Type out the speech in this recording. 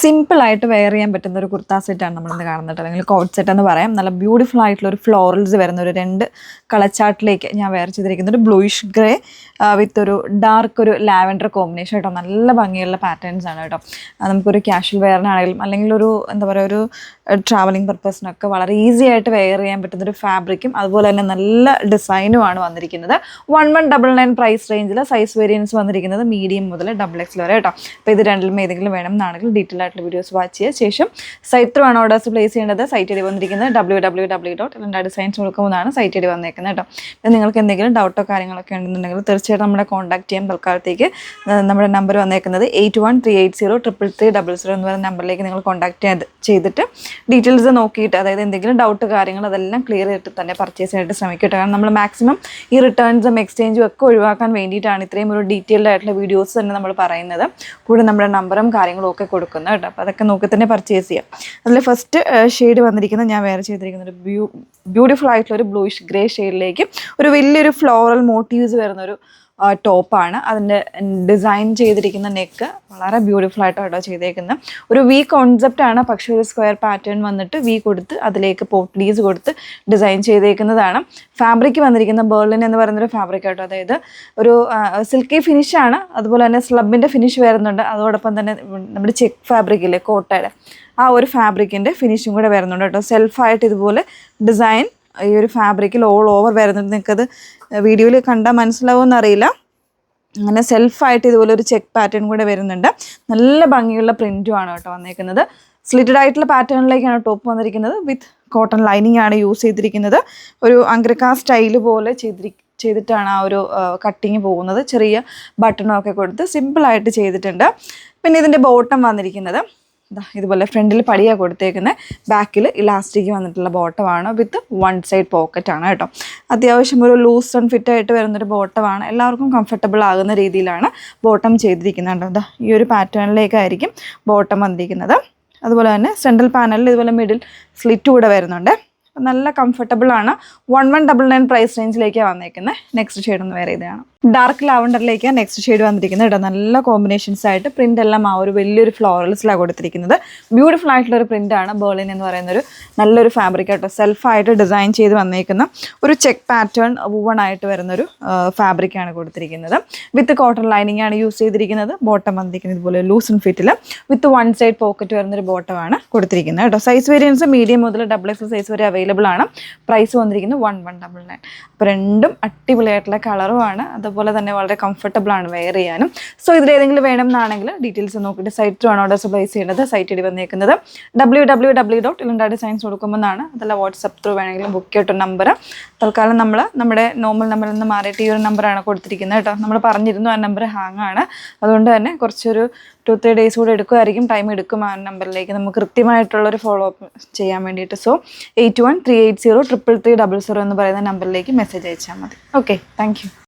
സിമ്പിളായിട്ട് വെയർ ചെയ്യാൻ പറ്റുന്ന ഒരു കുർത്ത സെറ്റാണ് നമ്മളിന്ന് കാണുന്നത്, അല്ലെങ്കിൽ കോട്ട് സെറ്റ് എന്ന് പറയാം. നല്ല ബ്യൂട്ടിഫുൾ ആയിട്ടുള്ള ഒരു ഫ്ലോറൽസ് വരുന്ന ഒരു 2 കളർ ചാർട്ടിലേക്ക് ഞാൻ വെയർ ചെയ്തിരിക്കുന്നത് ഒരു ബ്ലൂയിഷ് ഗ്രേ വിത്ത് ഒരു ഡാർക്ക് ഒരു ലാവൻഡർ കോമ്പിനേഷൻ കേട്ടോ. നല്ല ഭംഗിയുള്ള പാറ്റേൺസ് ആണ് കേട്ടോ. നമുക്കൊരു ക്യാഷ്വൽ വെയറിനാണെങ്കിലും അല്ലെങ്കിൽ ഒരു എന്താ പറയുക ഒരു ട്രാവലിംഗ് പർപ്പസിനൊക്കെ വളരെ ഈസി ആയിട്ട് വെയർ ചെയ്യാൻ പറ്റുന്നൊരു ഫാബ്രിക്കും അതുപോലെ തന്നെ നല്ല ഡിസൈനുമാണ് വന്നിരിക്കുന്നത്. 1199 പ്രൈസ് റേഞ്ചിൽ സൈസ് വേരിയൻസ് വന്നിരിക്കുന്നത് മീഡിയം മുതൽ XXL വരെ കേട്ടോ. അപ്പോൾ ഇത് രണ്ടിലും ഏതെങ്കിലും വേണമെന്നാണെങ്കിൽ ഡീറ്റെയിൽ ആയിട്ടുള്ള വീഡിയോസ് വാച്ച് ചെയ്യുക. ശേഷം സൈറ്റ് ത്രൂ ആണ് ഓർഡേഴ്സ് പ്ലേസ് ചെയ്യേണ്ടത്. സൈറ്റ് ഐഡി വന്നിരിക്കുന്നത് www.elendadesigns.com എന്നാണ് സൈറ്റ് ഐഡി വന്നേക്കുന്നത് കേട്ടോ. പിന്നെ നിങ്ങൾക്ക് എന്തെങ്കിലും ഡൗട്ടോ കാര്യങ്ങളൊക്കെ ഉണ്ടെന്നുണ്ടെങ്കിൽ തീർച്ചയായിട്ടും നമ്മളെ കോൺടാക്ട് ചെയ്യാൻ തൽക്കാലത്തേക്ക് നമ്മുടെ നമ്പർ വന്നേക്കുന്നത് 8138033300 എന്ന് പറയുന്ന നമ്പറിലേക്ക് നിങ്ങൾ കോൺടാക്ട് ചെയ്തിട്ട് ഡീറ്റെയിൽസ് നോക്കിയിട്ട്, അതായത് എന്തെങ്കിലും ഡൗട്ട് കാര്യങ്ങൾ അതെല്ലാം ക്ലിയർ ചെയ്തിട്ട് തന്നെ പർച്ചേസ് ചെയ്യാനായിട്ട് ശ്രമിക്കട്ടെ. കാരണം നമ്മൾ മാക്സിമം ഈ റിട്ടേൺസും എക്സ്ചേഞ്ചും ഒക്കെ ഒഴിവാക്കാൻ വേണ്ടിയിട്ടാണ് ഇത്രയും ഒരു ഡീറ്റെയിൽഡ് ആയിട്ടുള്ള വീഡിയോസ് തന്നെ നമ്മൾ പറയുന്നത്. കൂടെ നമ്മുടെ നമ്പറും കാര്യങ്ങളും ഒക്കെ കൊടുക്കുന്നത് കേട്ടോ. അപ്പോൾ അതൊക്കെ നോക്കി തന്നെ പർച്ചേസ് ചെയ്യാം. അതിൽ ഫസ്റ്റ് ഷെയ്ഡ് വന്നിരിക്കുന്നത് ഞാൻ വെയർ ചെയ്തിരിക്കുന്ന ഒരു ബ്യൂട്ടിഫുൾ ആയിട്ടുള്ള ഒരു ബ്ലൂയിഷ് ഗ്രേ ഷെയ്ഡിലേക്ക് ഒരു വലിയൊരു ഫ്ലോറൽ മോട്ടീവ്സ് വരുന്നൊരു ടോപ്പാണ്. അതിൻ്റെ ഡിസൈൻ ചെയ്തിരിക്കുന്ന നെക്ക് വളരെ ബ്യൂട്ടിഫുൾ ആയിട്ടോ ചെയ്തേക്കുന്നത്. ഒരു വി കോൺസെപ്റ്റാണ്, പക്ഷേ ഒരു സ്ക്വയർ പാറ്റേൺ വന്നിട്ട് വി കൊടുത്ത് അതിലേക്ക് പോട്ട്ലീസ് കൊടുത്ത് ഡിസൈൻ ചെയ്തേക്കുന്നതാണ്. ഫാബ്രിക് വന്നിരിക്കുന്ന ബെർലിൻ എന്ന് പറയുന്നൊരു ഫാബ്രിക് ആട്ടോ. അതായത് ഒരു സിൽക്കി ഫിനിഷാണ്. അതുപോലെ തന്നെ സ്ലബിൻ്റെ ഫിനിഷ് വരുന്നുണ്ട്. അതോടൊപ്പം തന്നെ നമ്മുടെ ചെക്ക് ഫാബ്രിക്കില്ലേ കോട്ടയുടെ ആ ഒരു ഫാബ്രിക്കിൻ്റെ ഫിനിഷും കൂടെ വരുന്നുണ്ട് കേട്ടോ. സെൽഫായിട്ട് ഇതുപോലെ ഡിസൈൻ ഈ ഒരു ഫാബ്രിക്കിൽ ഓൾ ഓവർ വരുന്നുണ്ട്. നിങ്ങൾക്കത് വീഡിയോയിൽ കണ്ടാൽ മനസ്സിലാവുമെന്ന് അറിയില്ല. അങ്ങനെ സെൽഫായിട്ട് ഇതുപോലെ ഒരു ചെക്ക് പാറ്റേൺ കൂടെ വരുന്നുണ്ട്. നല്ല ഭംഗിയുള്ള പ്രിൻറ്റുമാണ് കേട്ടോ വന്നേക്കുന്നത്. സ്ലിറ്റഡ് ആയിട്ടുള്ള പാറ്റേണിലേക്കാണ് ടോപ്പ് വന്നിരിക്കുന്നത്. വിത്ത് കോട്ടൺ ലൈനിങ് ആണ് യൂസ് ചെയ്തിരിക്കുന്നത്. ഒരു അങ്ക്രക്ക സ്റ്റൈൽ പോലെ ചെയ്തിട്ടാണ് ആ ഒരു കട്ടിങ് പോകുന്നത്. ചെറിയ ബട്ടണൊക്കെ കൊടുത്ത് സിമ്പിളായിട്ട് ചെയ്തിട്ടുണ്ട്. പിന്നെ ഇതിൻ്റെ ബോട്ടം വന്നിരിക്കുന്നത് ഇതുപോലെ ഫ്രണ്ടിൽ പടിയാണ് കൊടുത്തേക്കുന്നത്. ബാക്കിൽ ഇലാസ്റ്റിക് വന്നിട്ടുള്ള ബോട്ടമാണ് വിത്ത് 1 സൈഡ് പോക്കറ്റാണ് കേട്ടോ. അത്യാവശ്യം ഒരു ലൂസ് ആൻഡ് ഫിറ്റ് ആയിട്ട് വരുന്നൊരു ബോട്ടമാണ്. എല്ലാവർക്കും കംഫർട്ടബിൾ ആകുന്ന രീതിയിലാണ് ബോട്ടം ചെയ്തിരിക്കുന്നത്. ഈ ഒരു പാറ്റേണിലേക്കായിരിക്കും ബോട്ടം വന്നിരിക്കുന്നത്. അതുപോലെ തന്നെ സെൻട്രൽ പാനലിൽ ഇതുപോലെ മിഡിൽ സ്ലിറ്റ് കൂടെ വരുന്നുണ്ട്. നല്ല കംഫർട്ടബിൾ ആണ്. 1199 പ്രൈസ് റേഞ്ചിലേക്കാണ് വന്നേക്കുന്നത്. നെക്സ്റ്റ് ഷെയ്ഡ് ഒന്ന് വേറെ ഇതാണ്. ഡാർക്ക് ലാവണ്ടറിലേക്ക് നെക്സ്റ്റ് ഷെയ്ഡ് വന്നിരിക്കുന്നത് കേട്ടോ. നല്ല കോമ്പിനേഷൻസ് ആയിട്ട് പ്രിന്റ് എല്ലാം ആ ഒരു വലിയൊരു ഫ്ലോറൽസിലാണ് കൊടുത്തിരിക്കുന്നത്. ബ്യൂട്ടിഫുൾ ആയിട്ടുള്ള ഒരു പ്രിന്റാണ്. ബെർലിൻ എന്ന് പറയുന്നൊരു നല്ലൊരു ഫാബ്രിക് ആട്ടോ. സെൽഫായിട്ട് ഡിസൈൻ ചെയ്ത് വന്നേക്കുന്ന ഒരു ചെക്ക് പാറ്റേൺ വൂവൺ ആയിട്ട് വരുന്നൊരു ഫാബ്രിക്കാണ് കൊടുത്തിരിക്കുന്നത്. വിത്ത് കോട്ടൺ ലൈനിങ് ആണ് യൂസ് ചെയ്തിരിക്കുന്നത്. ബോട്ടം വന്നിരിക്കുന്നത് ഇതുപോലെ ലൂസ് ആൻഡ് ഫിറ്റിൽ വിത്ത് 1 സൈഡ് പോക്കറ്റ് വരുന്നൊരു ബോട്ടമാണ് കൊടുത്തിരിക്കുന്നത് കേട്ടോ. സൈസ് വേരിയൻസ് മീഡിയം മുതൽ XXL സൈസ് വരെ അവൈലബിൾ ആണ്. പ്രൈസ് വന്നിരിക്കുന്നത് 1199. അപ്പോൾ രണ്ടും അടിപൊളിയായിട്ടുള്ള കളറുമാണ്. അതുപോലെ തന്നെ വളരെ കംഫർട്ടബിൾ ആണ് വെയർ ചെയ്യാനും. സോ ഇതിലേതെങ്കിലും വേണമെന്നാണെങ്കിൽ ഡീറ്റെയിൽസ് നോക്കിയിട്ട് സൈറ്റ് ത്രൂ ആണ് ഓർഡേഴ്സ് പ്ലേസ് ചെയ്യേണ്ടത്. സൈറ്റ് ഐഡി വന്നേക്കുന്നത് www.elendadesigns.com എന്നാണ്. അതല്ല വാട്സപ്പ് ത്രൂ വേണമെങ്കിലും ബുക്ക് ചെയ്തിട്ട് നമ്പർ തൽക്കാലം നമ്മുടെ നോർമൽ നമ്പറിൽ നിന്ന് മാറിയിട്ട് ഈ ഒരു നമ്പറാണ് കൊടുത്തിരിക്കുന്നത് കേട്ടോ. നമ്മൾ പറഞ്ഞിരുന്നു ആ നമ്പർ ഹാങ് ആണ്. അതുകൊണ്ട് തന്നെ കുറച്ചൊരു 2-3 ഡേയ്സ് കൂടെ എടുക്കുമായിരിക്കും, ടൈം എടുക്കും ആ നമ്പറിലേക്ക് നമുക്ക് കൃത്യമായിട്ടുള്ളൊരു ഫോളോ അപ്പ് ചെയ്യാൻ വേണ്ടിയിട്ട്. സോ 8138033300 എന്ന് പറയുന്ന നമ്പറിലേക്ക് മെസ്സേജ് അയച്ചാൽ മതി. Okay, thank you.